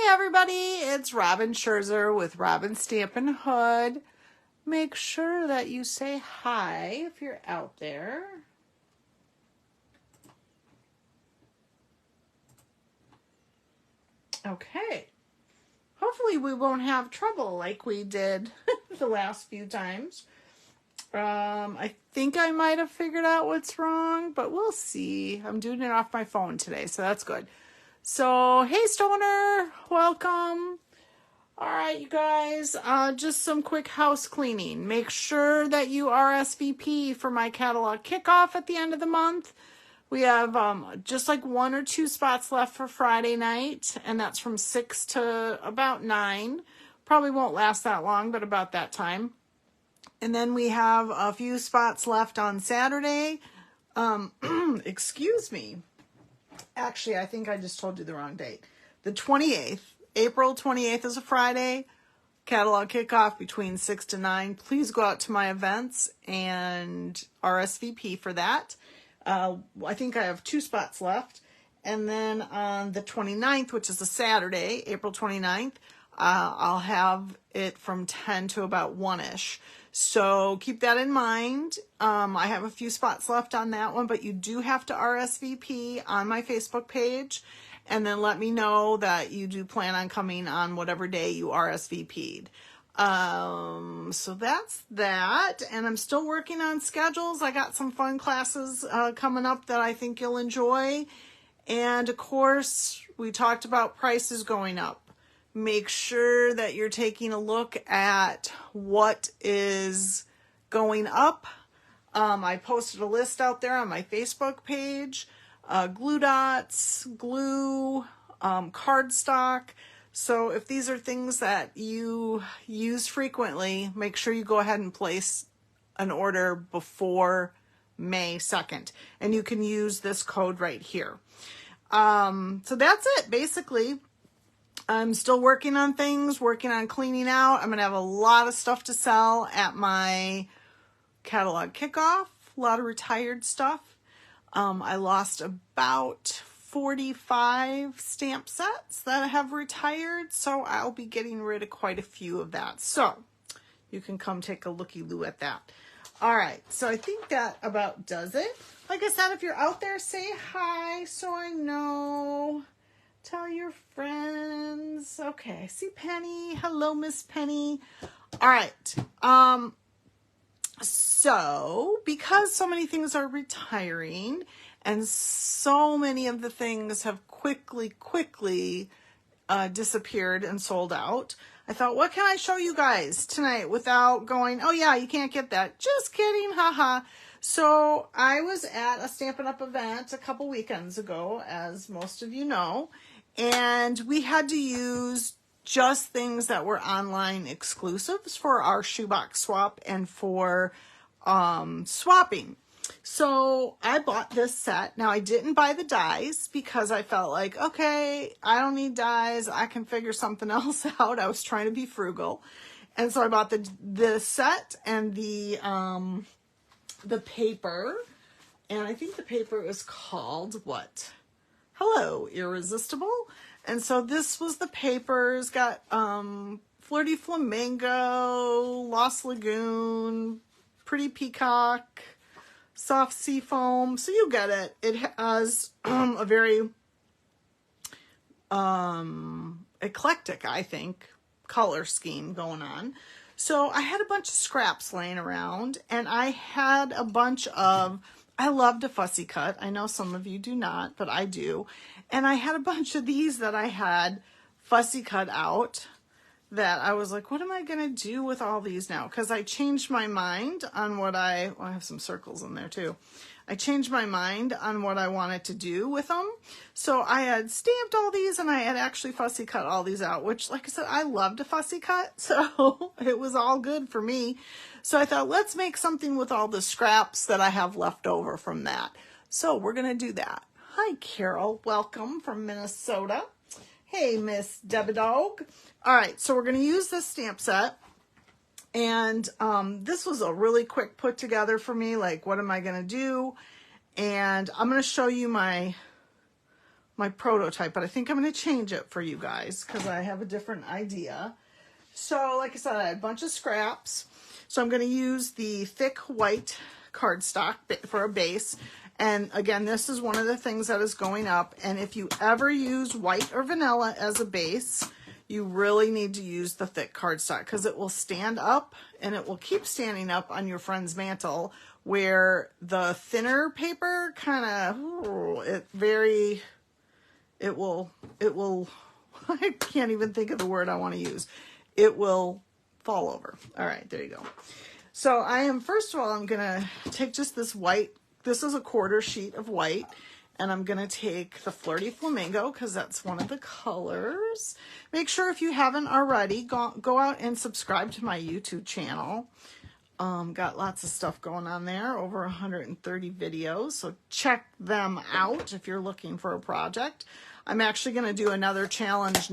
everybody, it's Robin Scherzer with Robin Stampin' Hood. Make sure that you say hi if you're out there. Okay. Hopefully we won't have trouble like we did the last few times. I think I might have figured out what's wrong, but we'll see. I'm doing it off my phone today, so that's good. So, hey Stoner, welcome. All right, you guys, just some quick house cleaning. Make sure that you RSVP for my catalog kickoff at the end of the month. We have just like 1 or 2 spots left for Friday night, and that's from 6 to about 9. Probably won't last that long, but about that time. And then we have a few spots left on Saturday. Excuse me. Actually, I think I just told you the wrong date. The 28th, April 28th is a Friday. Catalog kickoff between 6 to 9. Please go out to my events and RSVP for that. I think I have 2 spots left. And then on the 29th, which is a Saturday, April 29th, I'll have it from 10 to about 1-ish. So keep that in mind. I have a few spots left on that one, but you do have to RSVP on my Facebook page. And then let me know that you do plan on coming on whatever day you RSVP'd. So that's that. And I'm still working on schedules. I got some fun classes coming up that I think you'll enjoy. And of course, we talked about prices going up. Make sure that you're taking a look at what is going up. I posted a list out there on my Facebook page. Glue dots, glue, cardstock. So if these are things that you use frequently, make sure you go ahead and place an order before May 2nd. And you can use this code right here. So that's it, basically. I'm still working on things, working on cleaning out. I'm going to have a lot of stuff to sell at my catalog kickoff, a lot of retired stuff. I lost about 45 stamp sets that have retired, so I'll be getting rid of quite a few of that. So you can come take a looky-loo at that. All right, so I think that about does it. Like I said, if you're out there, say hi so I know. Tell your friends. Okay, I see Penny. Hello, Miss Penny. All right. So, because so many things are retiring and so many of the things have quickly disappeared and sold out, I thought, what can I show you guys tonight without going, oh yeah, you can't get that. Just kidding, haha. So, I was at a Stampin' Up! Event a couple weekends ago, as most of you know, and we had to use just things that were online exclusives for our shoebox swap and for swapping. So I bought this set. Now I didn't buy the dies because I felt like, okay, I don't need dies. I can figure something else out. I was trying to be frugal. And so I bought the set and the paper. And I think the paper is called what? Hello, Irresistible. And so this was the papers, got Flirty Flamingo, Lost Lagoon, Pretty Peacock, Soft Sea Foam. So you get it. It has a very eclectic, I think, color scheme going on. So I had a bunch of scraps laying around, and I had a bunch of, I love to fussy cut. I know some of you do not, but I do. And I had a bunch of these that I had fussy cut out that I was like, what am I going to do with all these now? Because I changed my mind on what I have some circles in there too. I changed my mind on what I wanted to do with them. So I had stamped all these and I had actually fussy cut all these out, which, like I said, I love to fussy cut. So it was all good for me. So I thought, let's make something with all the scraps that I have left over from that. So we're going to do that. Hi, Carol. Welcome from Minnesota. Hey, Miss Debbie Dog. All right, so we're going to use this stamp set. And this was a really quick put together for me. Like, what am I going to do? And I'm going to show you my my prototype, but I think I'm going to change it for you guys because I have a different idea. So like I said, I had a bunch of scraps. So I'm going to use the thick white cardstock for a base. And again, this is one of the things that is going up. And if you ever use white or vanilla as a base, you really need to use the thick cardstock because it will stand up and it will keep standing up on your friend's mantle, where the thinner paper kind of, it will, I can't even think of the word I want to use. It will fall over. All right, there you go. So first of all, I'm going to take just this white. This is a quarter sheet of white, and I'm going to take the Flirty Flamingo because that's one of the colors. Make sure if you haven't already, go out and subscribe to my YouTube channel. Got lots of stuff going on there, over 130 videos, so check them out if you're looking for a project. I'm actually going to do another challenge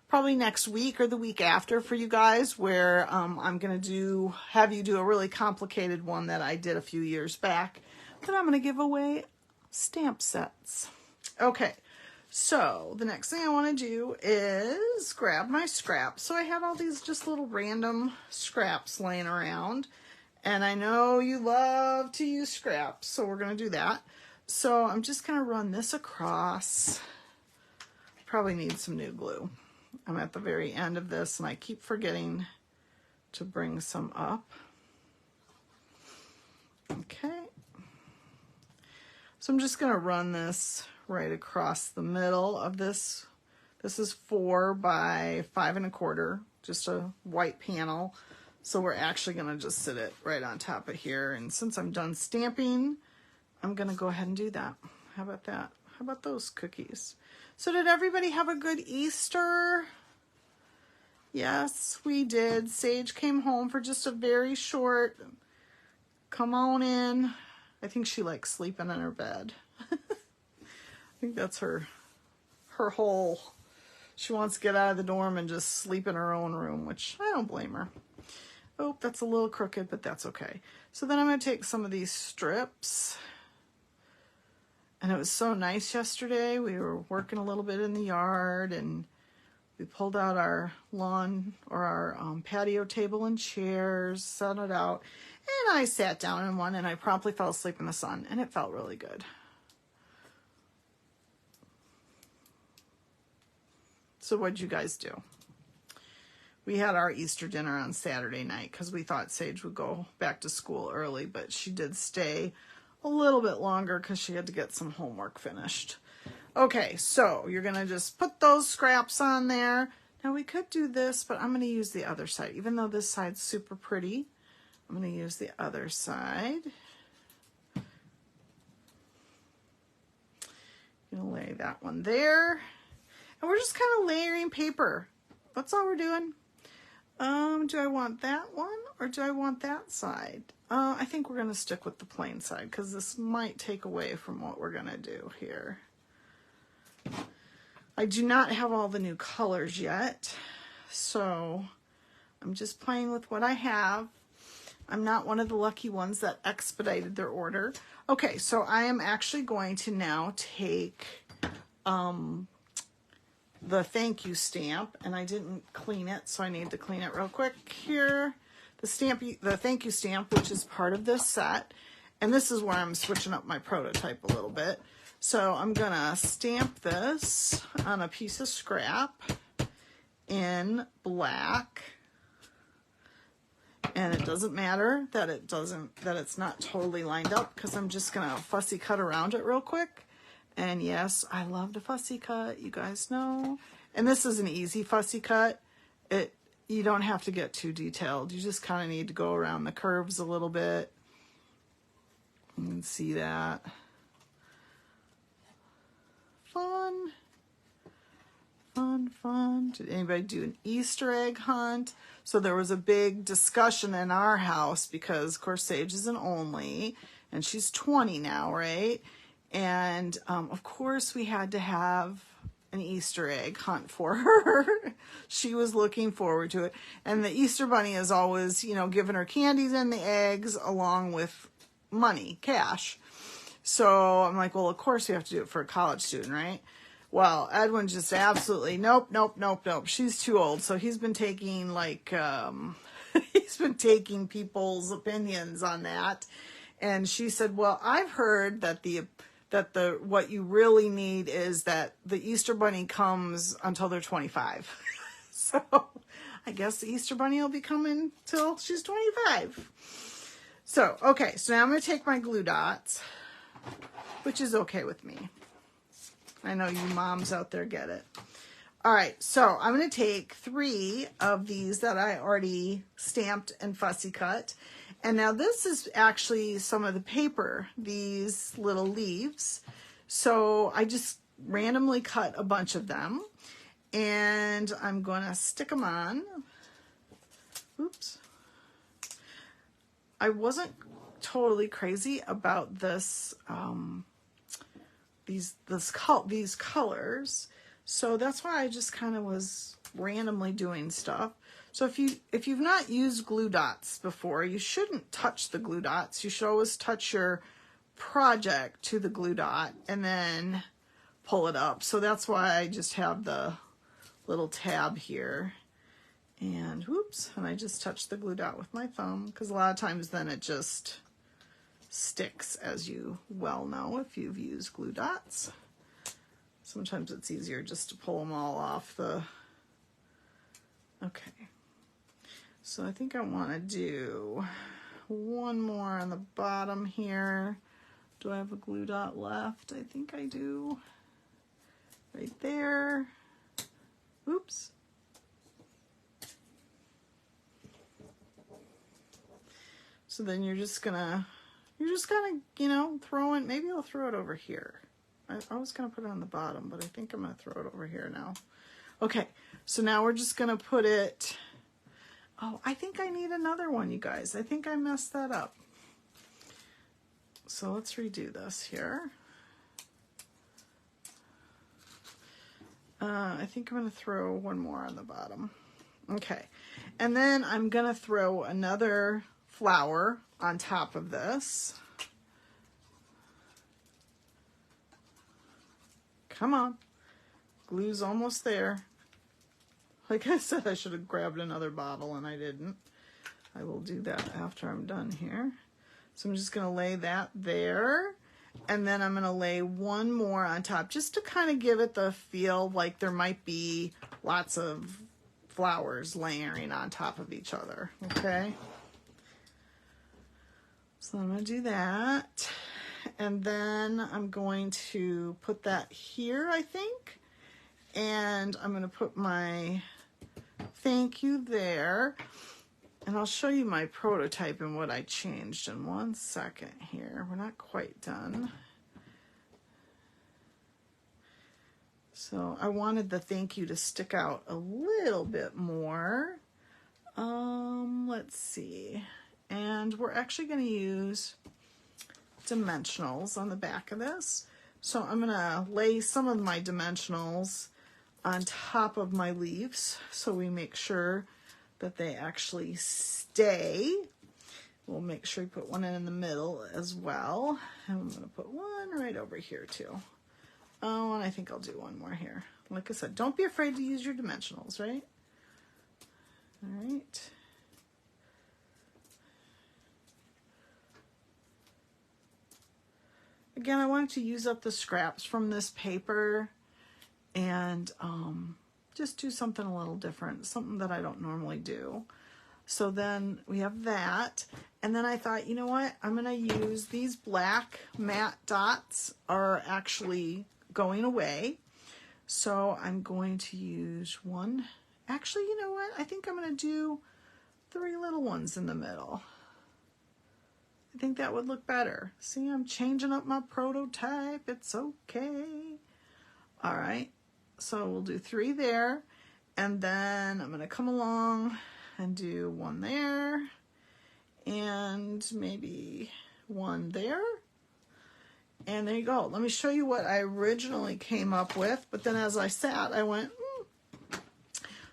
probably next week or the week after for you guys, where I'm going to have you do a really complicated one that I did a few years back, but I'm going to give away stamp sets. Okay, so the next thing I want to do is grab my scraps. So I have all these just little random scraps laying around, and I know you love to use scraps, so we're going to do that. So I'm just going to run this across. Probably need some new glue. I'm at the very end of this and I keep forgetting to bring some up. Okay. So I'm just going to run this right across the middle of this. This is 4 by 5 1/4, just a white panel. So we're actually going to just sit it right on top of here. And since I'm done stamping, I'm going to go ahead and do that. How about that? How about those cookies? So did everybody have a good Easter? Yes, we did. Sage came home for just a very short, come on in. I think she likes sleeping in her bed. I think that's her whole, she wants to get out of the dorm and just sleep in her own room, which I don't blame her. Oh, that's a little crooked, but that's okay. So then I'm going to take some of these strips. And it was so nice yesterday. We were working a little bit in the yard, and we pulled out our lawn or our patio table and chairs, set it out, and I sat down in one and I promptly fell asleep in the sun, and it felt really good. So what'd you guys do? We had our Easter dinner on Saturday night because we thought Sage would go back to school early, but she did stay a little bit longer because she had to get some homework finished. Okay, so you're going to just put those scraps on there. Now we could do this, but I'm going to use the other side. Even though this side's super pretty, I'm going to use the other side. I'm going to lay that one there. And we're just kind of layering paper. That's all we're doing. Do I want that one or do I want that side? I think we're going to stick with the plain side because this might take away from what we're going to do here. I do not have all the new colors yet, so I'm just playing with what I have. I'm not one of the lucky ones that expedited their order. Okay, so I am actually going to now take the thank you stamp, and I didn't clean it, so I need to clean it real quick here. The thank you stamp, which is part of this set, and this is where I'm switching up my prototype a little bit. So I'm gonna stamp this on a piece of scrap in black, and it doesn't matter that it's not totally lined up because I'm just gonna fussy cut around it real quick. And yes, I love to fussy cut, you guys know. And this is an easy fussy cut. You don't have to get too detailed. You just kind of need to go around the curves a little bit. You can see that. Fun. Fun, fun. Did anybody do an Easter egg hunt? So there was a big discussion in our house because, of course, Sage is an only, and she's 20 now, right? And, of course, we had to have an Easter egg hunt for her. She was looking forward to it. And the Easter Bunny is always, you know, giving her candies and the eggs along with money, cash. So I'm like, well, of course you have to do it for a college student, right? Well, Edwin just absolutely, nope. She's too old. So he's been taking like, he's been taking people's opinions on that. And she said, well, I've heard that what you really need is that the Easter Bunny comes until they're 25. So I guess the Easter Bunny will be coming till she's 25. So, okay, so now I'm going to take my glue dots, which is okay with me. I know you moms out there get it. All right, so I'm going to take 3 of these that I already stamped and fussy cut. And now this is actually some of the paper, these little leaves. So I just randomly cut a bunch of them. And I'm going to stick them on. Oops. I wasn't totally crazy about this, these colors. So that's why I just kind of was randomly doing stuff. So if you've not used glue dots before, you shouldn't touch the glue dots. You should always touch your project to the glue dot and then pull it up. So that's why I just have the little tab here. And whoops, and I just touched the glue dot with my thumb, because a lot of times then it just sticks, as you well know if you've used glue dots. Sometimes it's easier just to pull them all off the... Okay. So I think I want to do one more on the bottom here. Do I have a glue dot left? I think I do. Right there. Oops. So then you're just gonna, you know, throw it, maybe I'll throw it over here. I was gonna put it on the bottom, but I think I'm gonna throw it over here now. Okay, so now we're just gonna put it, oh, I think I need another one, you guys. I think I messed that up. So let's redo this here. I think I'm gonna throw one more on the bottom. Okay, and then I'm gonna throw another flower on top of this. Come on, glue's almost there. Like I said, I should have grabbed another bottle and I didn't. I will do that after I'm done here. So I'm just gonna lay that there, and then I'm gonna lay one more on top just to kind of give it the feel like there might be lots of flowers layering on top of each other, okay? So I'm going to do that, and then I'm going to put that here, I think, and I'm going to put my thank you there, and I'll show you my prototype and what I changed in 1 second here. We're not quite done. So I wanted the thank you to stick out a little bit more. Let's see. And we're actually going to use dimensionals on the back of this. So I'm going to lay some of my dimensionals on top of my leaves so we make sure that they actually stay. We'll make sure we put one in the middle as well. And I'm going to put one right over here too. Oh, and I think I'll do one more here. Like I said, don't be afraid to use your dimensionals, right? All right. Again, I wanted to use up the scraps from this paper and just do something a little different, something that I don't normally do. So then we have that. And then I thought, you know what? I'm going to use these black matte dots are actually going away. So I'm going to use one. Actually, you know what? I think I'm going to do 3 little ones in the middle. I think that would look better. See, I'm changing up my prototype. It's okay. All right. So we'll do 3 there. And then I'm going to come along and do 1 there. And maybe 1 there. And there you go. Let me show you what I originally came up with. But then as I sat, I went,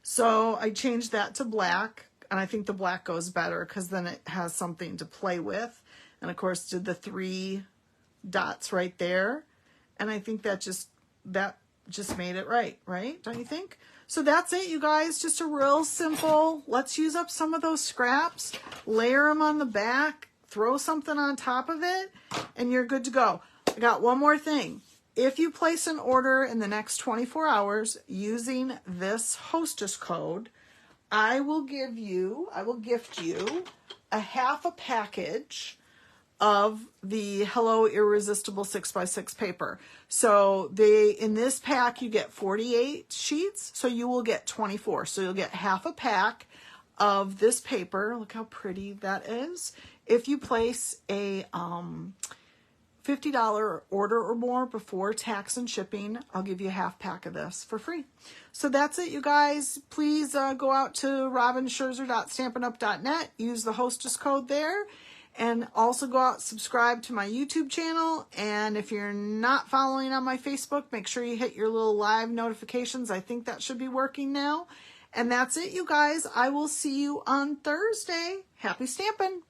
So I changed that to black. And I think the black goes better because then it has something to play with. And of course, did the 3 dots right there. And I think that just made it right? Don't you think? So that's it, you guys. Just a real simple, let's use up some of those scraps, layer them on the back, throw something on top of it, and you're good to go. I got one more thing. If you place an order in the next 24 hours using this hostess code, I will gift you a half a package of the Hello Irresistible 6x6 paper. So in this pack you get 48 sheets, so you will get 24. So you'll get half a pack of this paper. Look how pretty that is. If you place a $50 order or more before tax and shipping, I'll give you a half pack of this for free. So that's it, you guys. Please go out to robinscherzer.stampinup.net, use the hostess code there, and also go out, subscribe to my YouTube channel. And if you're not following on my Facebook, make sure you hit your little live notifications. I think that should be working now. And that's it, you guys. I will see you on Thursday. Happy stamping.